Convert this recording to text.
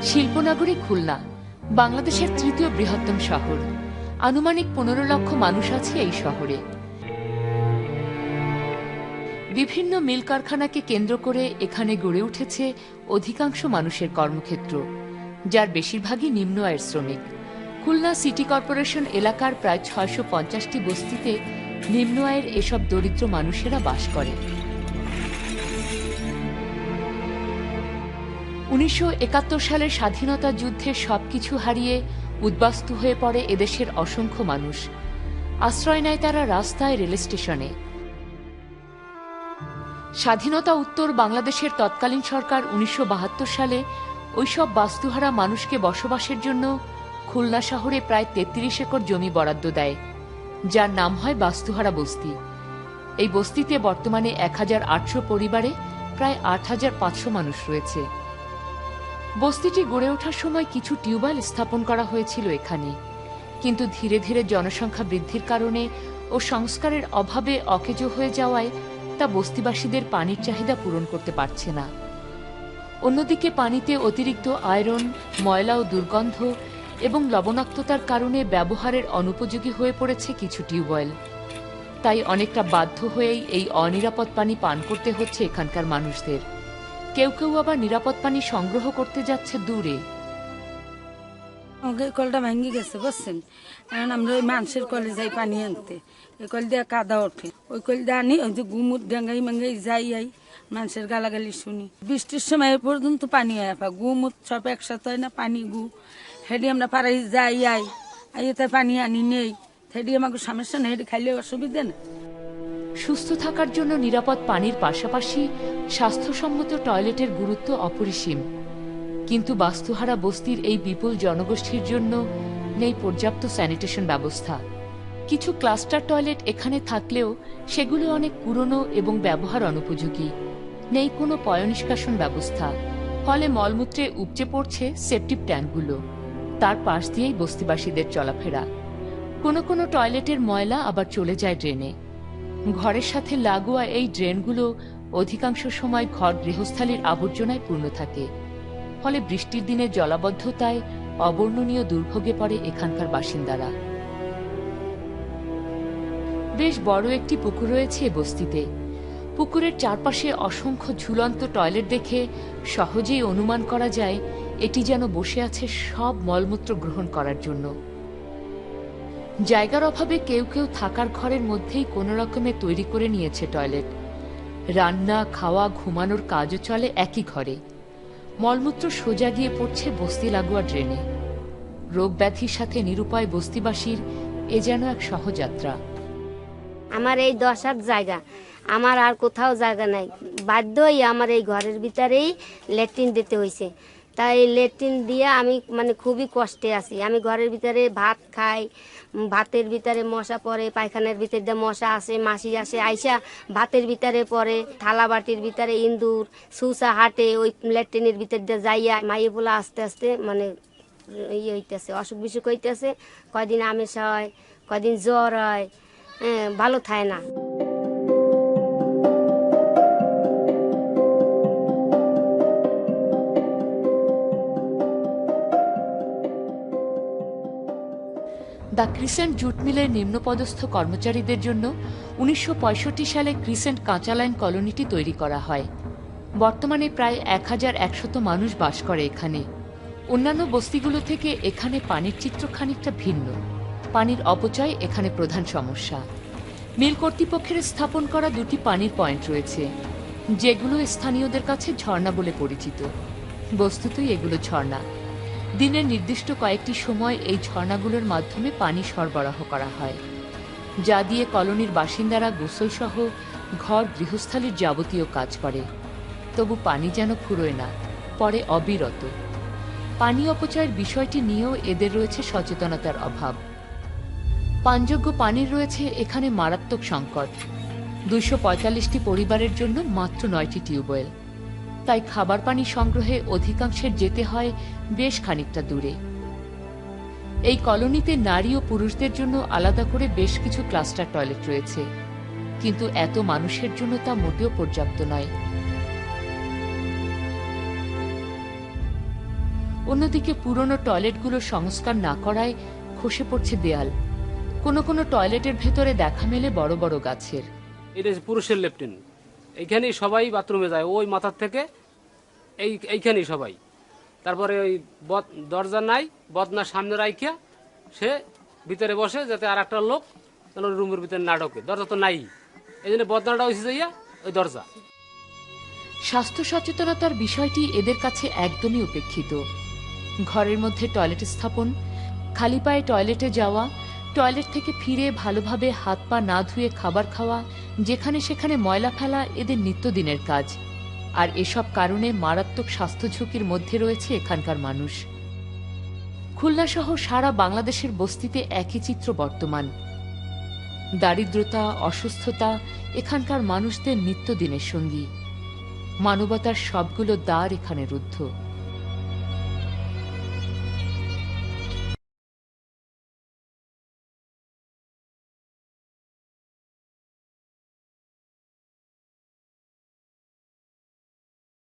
শিল্পনগরী খুলনা বাংলাদেশের তৃতীয় বৃহত্তম শহর। আনুমানিক 15 লক্ষ মানুষ আছে এই শহরে। বিভিন্ন মিল কারখানাকে কেন্দ্র করে এখানে গড়ে উঠেছে অধিকাংশ মানুষের কর্মক্ষেত্র, যার বেশিরভাগই নিম্ন আয়ের শ্রমিক। খুলনা সিটি কর্পোরেশন এলাকার প্রায় 650টি বস্তিতে নিম্ন আয়ের এসব দরিদ্র মানুষেরা বাস করে। 1971 সালের স্বাধীনতা যুদ্ধে সবকিছু হারিয়ে উদ্বাস্তু হয়ে পড়ে এদেশের অসংখ্য মানুষ। আশ্রয় নেয় তারা রাস্তায়, রেল স্টেশনে। স্বাধীনতা উত্তর বাংলাদেশের তৎকালীন সরকার 1972 সালে ওইসব বাস্তুহারা মানুষকে বসবাসের জন্য খুলনা শহরে প্রায় 33 একর জমি বরাদ্দ দেয়, যার নাম হয় বাস্তুহারা বস্তি। এই বস্তিতে বর্তমানে 1800 পরিবারে প্রায় 8500 মানুষ রয়েছে। বস্তিটি গড়ে ওঠার সময় কিছু টিউবওয়েল স্থাপন করা হয়েছিল এখানে, কিন্তু ধীরে ধীরে জনসংখ্যা বৃদ্ধির কারণে ও সংস্কারের অভাবে অকেজো হয়ে যাওয়ায় তা বস্তিবাসীদের পানির চাহিদা পূরণ করতে পারছে না। অন্যদিকে পানিতে অতিরিক্ত আয়রন, ময়লা ও দুর্গন্ধ এবং লবণাক্ততার কারণে ব্যবহারের অনুপযোগী হয়ে পড়েছে কিছু টিউবওয়েল। তাই অনেকটা বাধ্য হয়েই এই অনিরাপদ পানি পান করতে হচ্ছে এখানকার মানুষদের। কেউ কেউ আবার নিরাপদ পানি সংগ্রহ করতে যাচ্ছে দূরে। কলটা ভেঙে গেছে বুঝছেন, এখন আমরা ওই মানুষের কলে যাই পানি আনতে। ওই কল দিয়ে কাদা ওঠে, ওই কল দিয়ে আনি, ওই যে গুমুট ডেঙ্গাই মেঙ্গাই যাই মানুষের গালাগালি শুনি। বৃষ্টির সময় পর্যন্ত পানি হয়, গুমুট সব একসাথে হয় না, পানি গু হেডি আমরা পাড়াই যাই তাই পানি আনি নেই, হেডি আমাকে সমস্যা নেই, হেডি খাইলে অসুবিধা না। সুস্থ থাকার জন্য নিরাপদ পানির পাশাপাশি স্বাস্থ্যসম্মত টয়লেটের গুরুত্ব অপরিসীম। কিন্তু বাস্তুহারা বস্তির এই বিপুল জনগোষ্ঠীর জন্য নেই পর্যাপ্ত স্যানিটেশন ব্যবস্থা। কিছু ক্লাস্টার টয়লেট এখানে থাকলেও সেগুলো অনেক পুরনো এবং ব্যবহার অনুপযোগী। নেই কোনো পয়ঃনিষ্কাশন ব্যবস্থা, ফলে মলমূত্রে উপচে পড়ছে সেপটিক ট্যাঙ্কগুলো। তার পাশ দিয়েই বস্তিবাসীদের চলাফেরা। কোনো কোনো টয়লেটের ময়লা আবার চলে যায় ড্রেনে। ঘরের সাথে লাগোয়া এই ড্রেনগুলো অধিকাংশ সময় ঘর গৃহস্থালির আবর্জনায় পূর্ণ থাকে, ফলে বৃষ্টির দিনে জলাবদ্ধতায় অবর্ণনীয় দুর্ভোগে পড়ে এখানকার বাসিন্দারা। বেশ বড় একটি পুকুর রয়েছে এ বস্তিতে। পুকুরের চারপাশে অসংখ্য ঝুলন্ত টয়লেট দেখে সহজেই অনুমান করা যায় এটি যেন বসে আছে সব মলমূত্র গ্রহণ করার জন্য। জায়গার অভাবে কেউ কেউ থাকার ঘরের মধ্যেই কোনো রকমে তৈরি করে নিয়েছে টয়লেট। রান্না, খাওয়া, ঘুমানোর কাজও চলে একই ঘরে। মলমূত্র সোজা গিয়ে পড়ছে বস্তি লাগোয়া ড্রেনে। রোগ ব্যাধির সাথে নিরুপায় বস্তিবাসীর এ যেন এক সহযাত্রা। আমার এই 10 জায়গা, আমার আর কোথাও জায়গা নাই, বাধ্যই আমার এই ঘরের ভিতরেই ল্যাট্রিন দিতে হয়েছে। তাই ল্যাট্রিন দিয়ে আমি খুবই কষ্টে আছি। আমি ঘরের ভিতরে ভাত খাই, ভাতের ভিতরে মশা পড়ে, পায়খানার ভিতরে দিয়ে মশা আসে, মাছি আসে, আইসা ভাতের ভিতরে পড়ে, থালা বাটির ভিতরে ইন্দুর সুসা হাঁটে, ওই ল্যাট্রিনের ভিতর দিয়ে যাইয়া মাইয়ে পোলা আস্তে আস্তে ইয়ে হইতেছে, অসুখ বিসুখ হইতেছে। কয়দিন আমেশা হয়, কয়দিন জ্বর হয়, ভালো থাকে না। দ্য ক্রিসেন্ট জুট মিলের নিম্নপদস্থ কর্মচারীদের জন্য 1965 সালে ক্রিসেন্ট কাঁচা লাইন কলোনিটি তৈরি করা হয়। বর্তমানে প্রায় 1100 মানুষ বাস করে এখানে। অন্যান্য বস্তিগুলো থেকে এখানে পানির চিত্র খানিকটা ভিন্ন। পানির অপচয় এখানে প্রধান সমস্যা। মিল কর্তৃপক্ষের স্থাপন করা 2টি পানির পয়েন্ট রয়েছে, যেগুলো স্থানীয়দের কাছে ঝর্ণা বলে পরিচিত। বস্তুতই এগুলো ঝর্ণা। দিনের নির্দিষ্ট কয়েকটি সময় এই ঝর্ণাগুলোর মাধ্যমে পানি সরবরাহ করা হয়, যা দিয়ে কলোনির বাসিন্দারা গোসল সহ ঘর গৃহস্থালির যাবতীয় কাজ করে। তবু পানি যেন ফুরোয় না, পরে অবিরত। পানি অপচয়ের বিষয়টি নিয়েও এদের রয়েছে সচেতনতার অভাব। পানযোগ্য পানির রয়েছে এখানে মারাত্মক সংকট। 245টি পরিবারের জন্য মাত্র 9টি টিউবওয়েল। তাই খাবার পানি সংগ্রহে অধিকাংশের যেতে হয় বেশ খানিকটা দূরে। এই কলোনিতে নারী ও পুরুষদের জন্য আলাদা করে বেশ কিছু ক্লাস্টার টয়লেট রয়েছে, কিন্তু এত মানুষের জন্য তা মোটেও পর্যাপ্ত নয়। অন্যদিকে পুরনো টয়লেটগুলো সংস্কার না করায় খসে পড়ছে দেয়াল। কোনো কোনো টয়লেটের ভেতরে দেখা মেলে বড় বড় গাছের। এটা হচ্ছে পুরুষের লেফটিন, এইখানেই সবাই বাথরুমে যায়, ওই মাথার থেকে এইখানেই সবাই। তারপরে ওই দরজা নাই, বদনা সামনে রাখিয়া সে ভিতরে বসে, যাতে আর একটা লোক রুমের ভিতরে না ঢোকে। দরজা তো নাই, এই জন্য বদনাটা হয়েছে যাইয়া ওই দরজা। স্বাস্থ্য সচেতনতার বিষয়টি এদের কাছে একদমই উপেক্ষিত। ঘরের মধ্যে টয়লেট স্থাপন, খালি পায়ে টয়লেটে যাওয়া, টয়লেট থেকে ফিরে ভালোভাবে হাত পা না ধুয়ে খাবার খাওয়া, যেখানে সেখানে ময়লা ফেলা এদের নিত্যদিনের কাজ। আর এসব কারণে মারাত্মক স্বাস্থ্য ঝুঁকির মধ্যে রয়েছে এখানকার মানুষ। খুলনা সহ সারা বাংলাদেশের বস্তিতে একই চিত্র বর্তমান। দারিদ্রতা, অসুস্থতা এখানকার মানুষদের নিত্যদিনের সঙ্গী। মানবতার সবগুলো দ্বার এখানে রুদ্ধ।